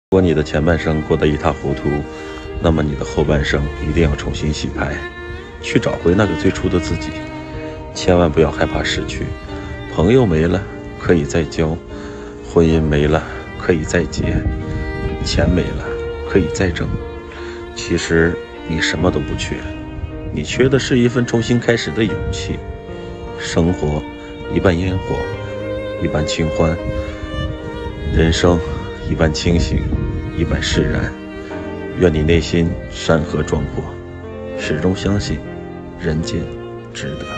如果你的前半生过得一塌糊涂，那么你的后半生一定要重新洗牌，去找回那个最初的自己。千万不要害怕失去，朋友没了可以再交，婚姻没了可以再结，钱没了可以再挣。其实你什么都不缺，你缺的是一份重新开始的勇气。生活一半烟火，一半清欢，人生一半清醒，一半释然。愿你内心山河壮阔，始终相信人间值得。